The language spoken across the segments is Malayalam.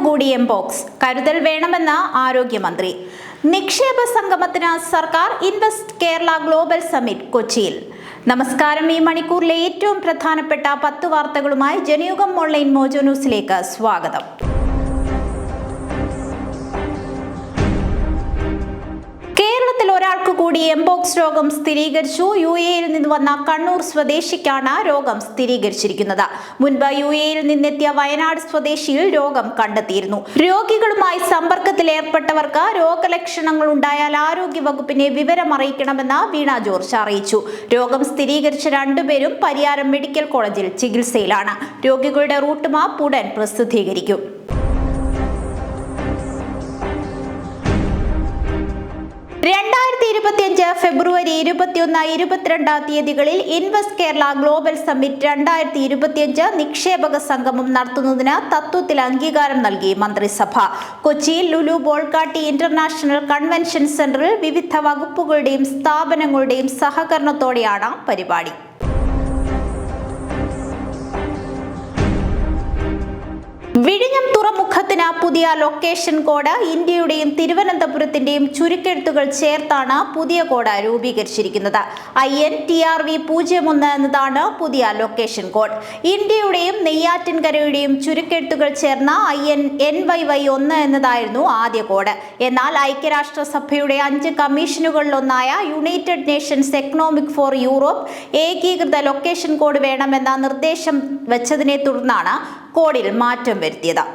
കൂടി എംപോക്സ് കരുതൽ വേണമെന്ന് ആരോഗ്യമന്ത്രി. നിക്ഷേപ സംഗമത്തിന് സർക്കാർ. ഇൻവെസ്റ്റ് കേരള ഗ്ലോബൽ സമ്മിറ്റ് കൊച്ചിയിൽ. നമസ്കാരം. ഈ മണിക്കൂറിലെ ഏറ്റവും പ്രധാനപ്പെട്ട 10 വാർത്തകളുമായി ജനയുഗം ഓൺലൈൻ മോജോ ന്യൂസിലേക്ക് സ്വാഗതം. ഒരാൾക്ക് കൂടി എംപോക്സ് രോഗം സ്ഥിരീകരിച്ചു. UAE-യിൽ നിന്ന് വന്ന കണ്ണൂർ സ്വദേശിക്കാണ് രോഗം സ്ഥിരീകരിച്ചിരിക്കുന്നത്. മുൻപ് UAE-യിൽ നിന്നെത്തിയ വയനാട് സ്വദേശിയിൽ രോഗം കണ്ടെത്തിയിരുന്നു. രോഗികളുമായി സമ്പർക്കത്തിൽ ഏർപ്പെട്ടവർക്ക് രോഗലക്ഷണങ്ങൾ ഉണ്ടായാൽ ആരോഗ്യ വകുപ്പിനെ വിവരം അറിയിക്കണമെന്ന് വീണ ജോർജ് അറിയിച്ചു. രോഗം സ്ഥിരീകരിച്ച 2 പേരും പരിയാരം മെഡിക്കൽ കോളേജിൽ ചികിത്സയിലാണ്. രോഗികളുടെ റൂട്ട് മാപ്പ് ഉടൻ പ്രസിദ്ധീകരിക്കും. ഫെബ്രുവരി 21, 22 തീയതികളിൽ ഇൻവെസ്റ്റ് കേരള ഗ്ലോബൽ സമ്മിറ്റ് 2025 നിക്ഷേപക സംഗമം നടത്തുന്നതിന് തത്വത്തിൽ അംഗീകാരം നൽകി മന്ത്രിസഭ. കൊച്ചിയിൽ ലുലു ബോൾഗാട്ടി ഇന്റർനാഷണൽ കൺവെൻഷൻ സെന്ററിൽ വിവിധ വകുപ്പുകളുടെയും സ്ഥാപനങ്ങളുടെയും സഹകരണത്തോടെയാണ് പരിപാടി. വിഴിഞ്ഞം തുറമുഖത്തിന് പുതിയ ലൊക്കേഷൻ കോഡ്. ഇന്ത്യയുടെയും തിരുവനന്തപുരത്തിന്റെയും ചുരുക്കെഴുത്തുകൾ ചേർത്താണ് പുതിയ കോഡ് രൂപീകരിച്ചിരിക്കുന്നത്. INTRV 01 എന്നതാണ് പുതിയ ലൊക്കേഷൻ കോഡ്. ഇന്ത്യയുടെയും നെയ്യാറ്റിൻകരയുടെയും ചുരുക്കെഴുത്തുകൾ ചേർന്ന INNYY 1 എന്നതായിരുന്നു ആദ്യ കോഡ്. എന്നാൽ ഐക്യരാഷ്ട്രസഭയുടെ 5 കമ്മീഷനുകളിലൊന്നായ United Nations Economic for Europe ഏകീകൃത ലൊക്കേഷൻ കോഡ് വേണമെന്ന നിർദ്ദേശം വെച്ചതിനെ തുടർന്നാണ് കോഡിൽ മാറ്റം വരുത്തിയത്.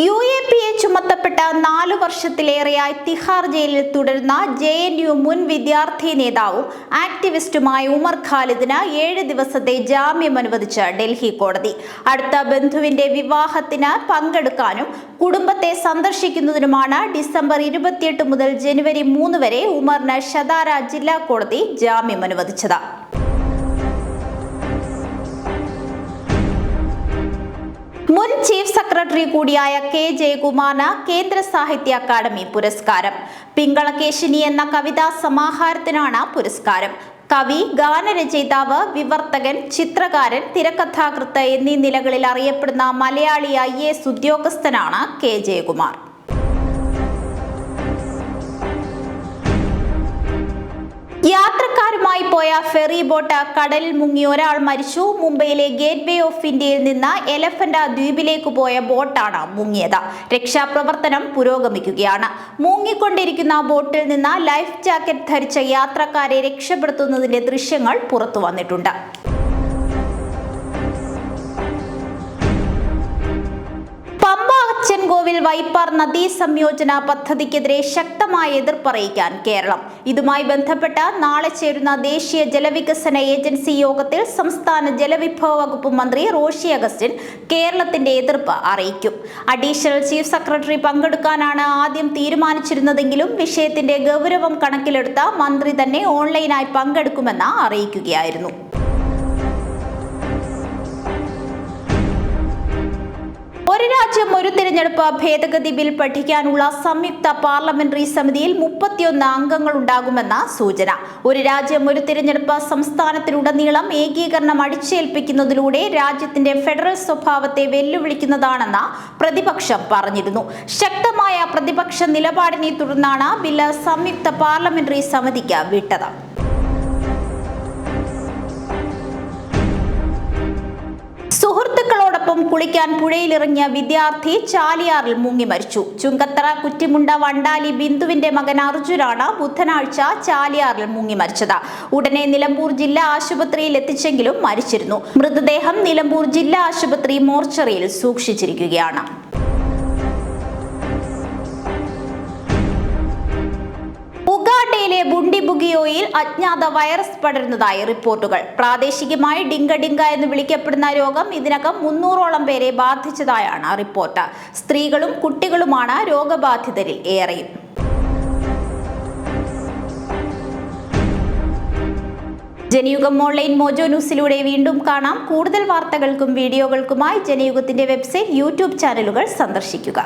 UAPA ചുമത്തപ്പെട്ട 4 വർഷത്തിലേറെയായി തിഹാർ ജയിലിൽ തുടരുന്ന JNU മുൻ വിദ്യാർത്ഥി നേതാവും ആക്ടിവിസ്റ്റുമായ ഉമർ ഖാലിദിന് 7 ദിവസത്തെ ജാമ്യം അനുവദിച്ച ഡൽഹി കോടതി. അടുത്ത ബന്ധുവിന്റെ വിവാഹത്തിന് പങ്കെടുക്കാനും കുടുംബത്തെ സന്ദർശിക്കുന്നതിനുമാണ് ഡിസംബർ 28 മുതൽ ജനുവരി 3 വരെ ഉമറിന് ഷതാര ജില്ലാ കോടതി ജാമ്യം അനുവദിച്ചത്. മുൻ ചീഫ് സെക്രട്ടറി കൂടിയായ K. ജയകുമാറിന് കേന്ദ്ര സാഹിത്യ അക്കാദമി പുരസ്കാരം. പിങ്കളകേശിനി എന്ന കവിതാ സമാഹാരത്തിനാണ് പുരസ്കാരം. കവി, ഗാനരചയിതാവ്, വിവർത്തകൻ, ചിത്രകാരൻ, തിരക്കഥാകൃത്ത് എന്നീ നിലകളിൽ അറിയപ്പെടുന്ന മലയാളി IAS ഉദ്യോഗസ്ഥനാണ് K. ജയകുമാർ. യാത്രക്കാരുമായി പോയ ഫെറി ബോട്ട് കടലിൽ മുങ്ങി ഒരാൾ മരിച്ചു. മുംബൈയിലെ ഗേറ്റ് വേ ഓഫ് ഇന്ത്യയിൽ നിന്ന് എലഫന്റ് ദ്വീപിലേക്ക് പോയ ബോട്ടാണ് മുങ്ങിയത്. രക്ഷാപ്രവർത്തനം പുരോഗമിക്കുകയാണ്. മുങ്ങിക്കൊണ്ടിരിക്കുന്ന ബോട്ടിൽ നിന്ന് ലൈഫ് ജാക്കറ്റ് ധരിച്ച യാത്രക്കാരെ രക്ഷപ്പെടുത്തുന്നതിന്റെ ദൃശ്യങ്ങൾ പുറത്തു വന്നിട്ടുണ്ട്. കോവിൽ വൈപ്പാർ നദീ സംയോജന പദ്ധതിക്കെതിരെ ശക്തമായ എതിർപ്പറിയിക്കാൻ കേരളം. ഇതുമായി ബന്ധപ്പെട്ട് നാളെ ചേരുന്ന ദേശീയ ജലവികസന ഏജൻസി യോഗത്തിൽ സംസ്ഥാന ജലവിഭവ വകുപ്പ് മന്ത്രി റോഷി അഗസ്റ്റിൻ കേരളത്തിന്റെ എതിർപ്പ് അറിയിക്കും. അഡീഷണൽ ചീഫ് സെക്രട്ടറി പങ്കെടുക്കാനാണ് ആദ്യം തീരുമാനിച്ചിരുന്നതെങ്കിലും വിഷയത്തിന്റെ ഗൗരവം കണക്കിലെടുത്ത മന്ത്രി തന്നെ ഓൺലൈനായി പങ്കെടുക്കുമെന്ന് അറിയിക്കുകയായിരുന്നു. ഒരു രാജ്യം ഒരു തിരഞ്ഞെടുപ്പ് ഭേദഗതി ബിൽ പഠിക്കാനുള്ള സംയുക്ത പാർലമെന്ററി സമിതിയിൽ 31 അംഗങ്ങൾ ഉണ്ടാകുമെന്ന സൂചന. ഒരു രാജ്യം ഒരു തിരഞ്ഞെടുപ്പ് സംസ്ഥാനത്തിലുടനീളം ഏകീകരണം അടിച്ചേൽപ്പിക്കുന്നതിലൂടെ രാജ്യത്തിന്റെ ഫെഡറൽ സ്വഭാവത്തെ വെല്ലുവിളിക്കുന്നതാണെന്ന് പ്രതിപക്ഷം പറഞ്ഞിരുന്നു. ശക്തമായ പ്രതിപക്ഷ നിലപാടിനെ തുടർന്നാണ് ബില്ല് സംയുക്ത പാർലമെന്ററി സമിതിക്ക് വിട്ടത്. സുഹൃത്തുക്കളോടൊപ്പം കുളിക്കാൻ പുഴയിലിറങ്ങിയ വിദ്യാർത്ഥി ചാലിയാറിൽ മുങ്ങി മരിച്ചു. ചുങ്കത്തറ കുറ്റിമുണ്ട വണ്ടാലി ബിന്ദുവിന്റെ മകൻ അർജുനാണ് ബുധനാഴ്ച ചാലിയാറിൽ മുങ്ങി മരിച്ചത്. ഉടനെ നിലമ്പൂർ ജില്ലാ ആശുപത്രിയിൽ എത്തിച്ചെങ്കിലും മരിച്ചിരുന്നു. മൃതദേഹം നിലമ്പൂർ ജില്ലാ ആശുപത്രി മോർച്ചറിയിൽ സൂക്ഷിച്ചിരിക്കുകയാണ്. ഉഗാണ്ടയിലെ ബുണ്ടിബുഗിയോയിൽ അജ്ഞാത വൈറസ് പടരുന്നതായി റിപ്പോർട്ടുകൾ. പ്രാദേശികമായി ഡിങ്ക എന്ന് വിളിക്കപ്പെടുന്ന രോഗം ഇതിനകം 300ഓളം പേരെ ബാധിച്ചതായാണ് റിപ്പോർട്ട്. സ്ത്രീകളും കുട്ടികളുമാണ് രോഗബാധിതരിൽ ഏറെയും. ജനയുഗം ഓൺലൈൻ മോജോ ന്യൂസിലൂടെ വീണ്ടും കാണാം. കൂടുതൽ വാർത്തകൾക്കും വീഡിയോകൾക്കുമായി ജനയുഗത്തിന്റെ വെബ്സൈറ്റ്, YouTube ചാനലുകൾ സന്ദർശിക്കുക.